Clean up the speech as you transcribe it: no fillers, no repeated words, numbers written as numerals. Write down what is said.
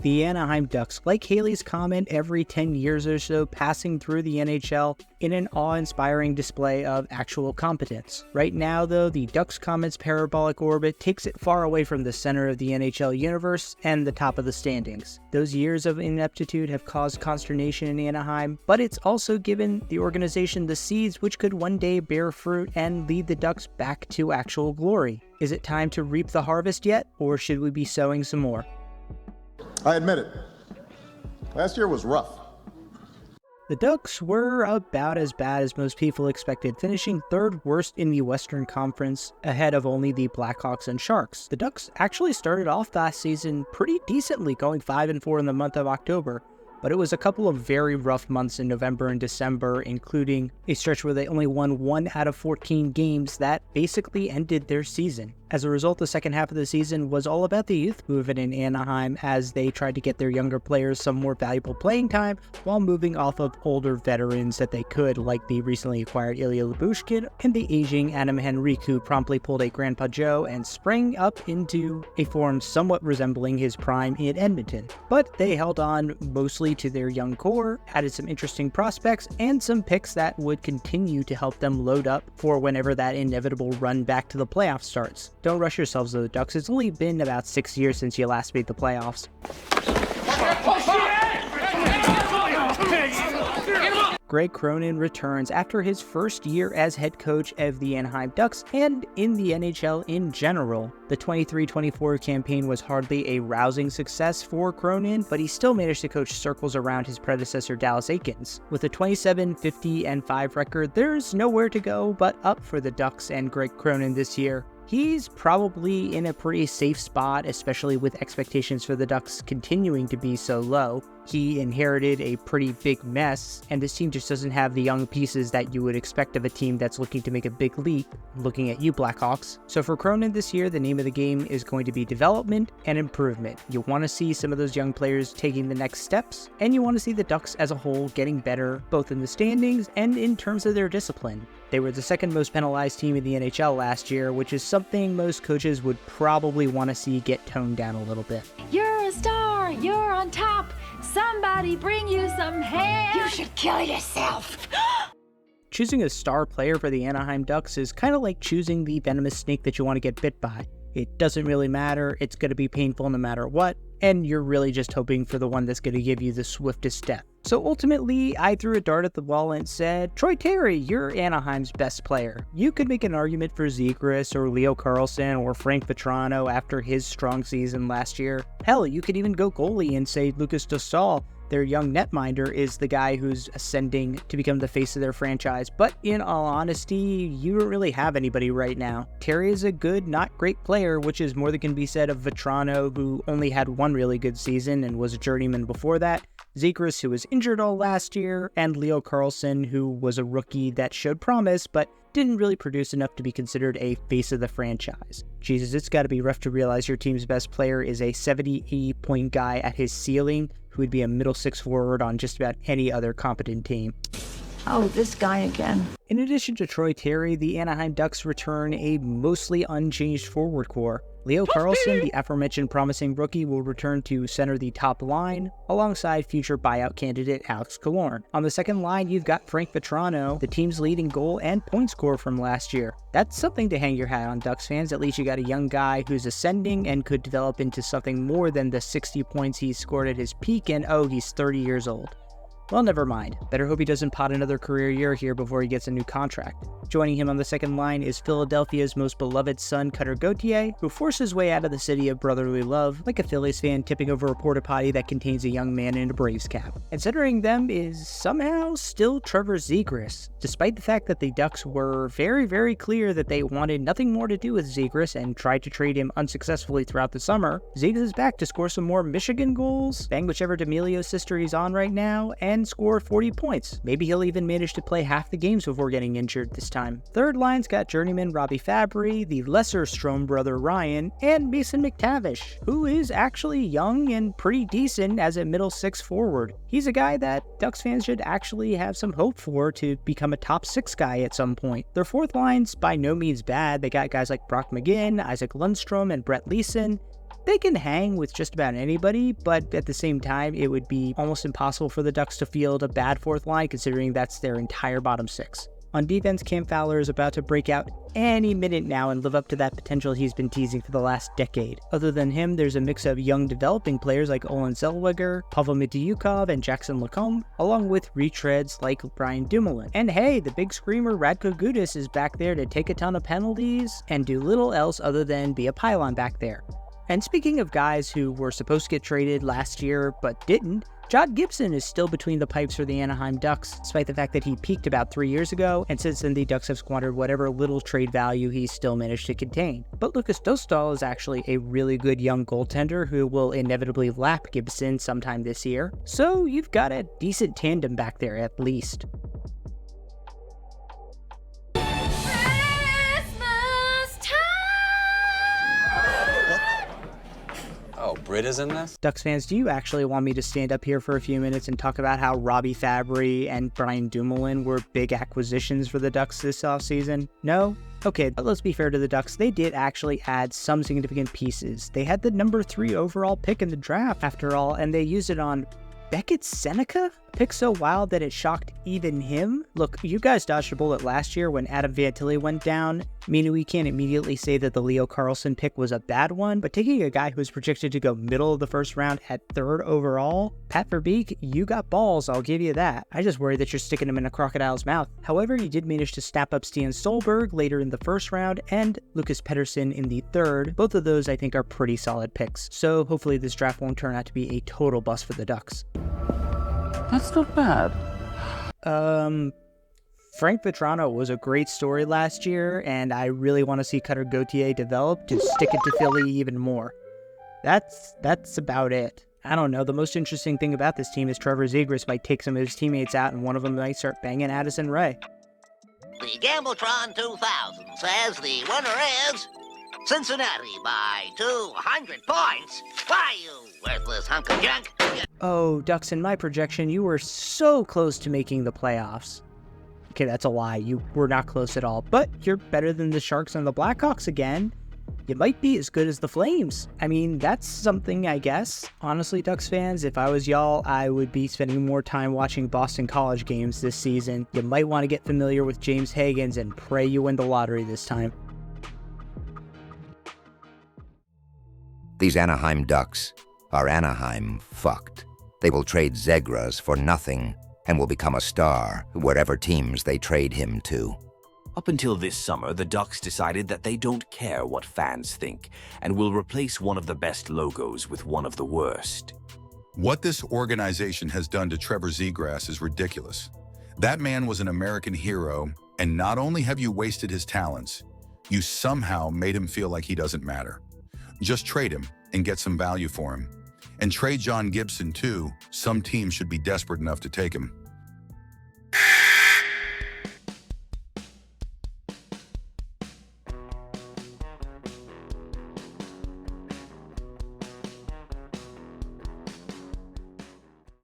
The Anaheim Ducks, like Haley's comment, every 10 years or so passing through the NHL in an awe-inspiring display of actual competence. Right now, though, the Ducks' comet's parabolic orbit takes it far away from the center of the NHL universe and the top of the standings. Those years of ineptitude have caused consternation in Anaheim, but it's also given the organization the seeds which could one day bear fruit and lead the Ducks back to actual glory. Is it time to reap the harvest yet, or should we be sowing some more? I admit it. Last year was rough. The Ducks were about as bad as most people expected, finishing third worst in the Western Conference, ahead of only the Blackhawks and Sharks. The Ducks actually started off last season pretty decently, going 5-4 in the month of October, but it was a couple of very rough months in November and December, including a stretch where they only won 1 out of 14 games that basically ended their season. As a result, the second half of the season was all about the youth movement in Anaheim as they tried to get their younger players some more valuable playing time while moving off of older veterans that they could, like the recently acquired Ilya Lyubushkin and the aging Adam Henrique, who promptly pulled a Grandpa Joe and sprang up into a form somewhat resembling his prime in Edmonton. But they held on mostly to their young core, added some interesting prospects, and some picks that would continue to help them load up for whenever that inevitable run back to the playoffs starts. Don't rush yourselves though, Ducks. It's only been about 6 years since you last made the playoffs. Greg Cronin returns after his first year as head coach of the Anaheim Ducks and in the NHL in general. The 23-24 campaign was hardly a rousing success for Cronin, but he still managed to coach circles around his predecessor Dallas Eakins. With a 27-50-5 record, there's nowhere to go but up for the Ducks and Greg Cronin this year. He's probably in a pretty safe spot, especially with expectations for the Ducks continuing to be so low. He inherited a pretty big mess, and this team just doesn't have the young pieces that you would expect of a team that's looking to make a big leap, looking at you Blackhawks. So for Cronin this year, the name of the game is going to be development and improvement. You want to see some of those young players taking the next steps, and you want to see the Ducks as a whole getting better, both in the standings and in terms of their discipline. They were the second most penalized team in the NHL last year, which is something most coaches would probably want to see get toned down a little bit. You're a star, you're on top, somebody bring you some ham. You should kill yourself. Choosing a star player for the Anaheim Ducks is kind of like choosing the venomous snake that you want to get bit by. It doesn't really matter, it's going to be painful no matter what, and you're really just hoping for the one that's going to give you the swiftest death. So ultimately, I threw a dart at the wall and said, Troy Terry, you're Anaheim's best player. You could make an argument for Zegras or Leo Carlsson or Frank Vetrano after his strong season last year. Hell, you could even go goalie and say Lucas Dostal, their young netminder, is the guy who's ascending to become the face of their franchise. But in all honesty, you don't really have anybody right now. Terry is a good, not great player, which is more than can be said of Vetrano, who only had one really good season and was a journeyman before that, Zegras, who was injured all last year, and Leo Carlsson, who was a rookie that showed promise, but didn't really produce enough to be considered a face of the franchise. Jesus, it's got to be rough to realize your team's best player is a 70-80 point guy at his ceiling who would be a middle six forward on just about any other competent team. Oh, this guy again. In addition to Troy Terry, the Anaheim Ducks return a mostly unchanged forward core. Leo Carlsson, the aforementioned promising rookie, will return to center the top line, alongside future buyout candidate Alex Killorn. On the second line, you've got Frank Vetrano, the team's leading goal and point scorer from last year. That's something to hang your hat on, Ducks fans. At least you got a young guy who's ascending and could develop into something more than the 60 points he scored at his peak, and oh, he's 30 years old. Well, never mind. Better hope he doesn't pot another career year here before he gets a new contract. Joining him on the second line is Philadelphia's most beloved son, Cutter Gauthier, who forced his way out of the city of brotherly love, like a Phillies fan tipping over a porta potty that contains a young man in a Braves cap. And centering them is somehow still Trevor Zegras, despite the fact that the Ducks were very, very clear that they wanted nothing more to do with Zegras and tried to trade him unsuccessfully throughout the summer. Zegras is back to score some more Michigan goals, bang whichever D'Amelio sister he's on right now, and score 40 points. Maybe he'll even manage to play half the games before getting injured this time. Third line's got journeyman Robbie Fabry, the lesser Strome brother Ryan, and Mason McTavish, who is actually young and pretty decent as a middle six forward. He's a guy that Ducks fans should actually have some hope for to become a top six guy at some point. Their fourth line's by no means bad. They got guys like Brock McGinn, Isaac Lundstrom, and Brett Leeson. They can hang with just about anybody, but at the same time, it would be almost impossible for the Ducks to field a bad fourth line considering that's their entire bottom six. On defense, Cam Fowler is about to break out any minute now and live up to that potential he's been teasing for the last decade. Other than him, there's a mix of young developing players like Olen Zellweger, Pavel Mityukov, and Jackson Lacombe, along with retreads like Brian Dumoulin. And hey, the big screamer Radko Gudas is back there to take a ton of penalties and do little else other than be a pylon back there. And speaking of guys who were supposed to get traded last year but didn't, John Gibson is still between the pipes for the Anaheim Ducks, despite the fact that he peaked about 3 years ago, and since then the Ducks have squandered whatever little trade value he still managed to contain. But Lucas Dostal is actually a really good young goaltender who will inevitably lap Gibson sometime this year, so you've got a decent tandem back there at least. Oh, Britta's in this? Ducks fans, do you actually want me to stand up here for a few minutes and talk about how Robbie Fabry and Brian Dumoulin were big acquisitions for the Ducks this offseason? No? Okay, but let's be fair to the Ducks, they did actually add some significant pieces. They had the number 3 overall pick in the draft, after all, and they used it on Beckett Seneca? Pick so wild that it shocked even him? Look, you guys dodged a bullet last year when Adam Fantilli went down, meaning we can't immediately say that the Leo Carlsson pick was a bad one, but taking a guy who was projected to go middle of the first round at 3rd overall, Pat Verbeek, you got balls, I'll give you that. I just worry that you're sticking him in a crocodile's mouth. However, you did manage to snap up Stian Stolberg later in the first round and Lucas Pettersson in the 3rd. Both of those I think are pretty solid picks, so hopefully this draft won't turn out to be a total bust for the Ducks. That's not bad. Frank Vetrano was a great story last year, and I really want to see Cutter Gauthier develop to stick it to Philly even more. That's about it. I don't know, the most interesting thing about this team is Trevor Zegras might take some of his teammates out, and one of them might start banging Addison Ray. The Gambletron 2000 says the winner is Cincinnati by 200 points. Why, you worthless hunk of junk? Oh, Ducks, in my projection, you were so close to making the playoffs. Okay, that's a lie. You were not close at all, but you're better than the Sharks and the Blackhawks again. You might be as good as the Flames. I mean, that's something, I guess. Honestly, Ducks fans, if I was y'all, I would be spending more time watching Boston College games this season. You might want to get familiar with James Higgins and pray you win the lottery this time. These Anaheim Ducks are Anaheim fucked. They will trade Zegras for nothing and will become a star wherever teams they trade him to. Up until this summer, the Ducks decided that they don't care what fans think and will replace one of the best logos with one of the worst. What this organization has done to Trevor Zegras is ridiculous. That man was an American hero, and not only have you wasted his talents, you somehow made him feel like he doesn't matter. Just trade him and get some value for him. And trade John Gibson too. Some teams should be desperate enough to take him.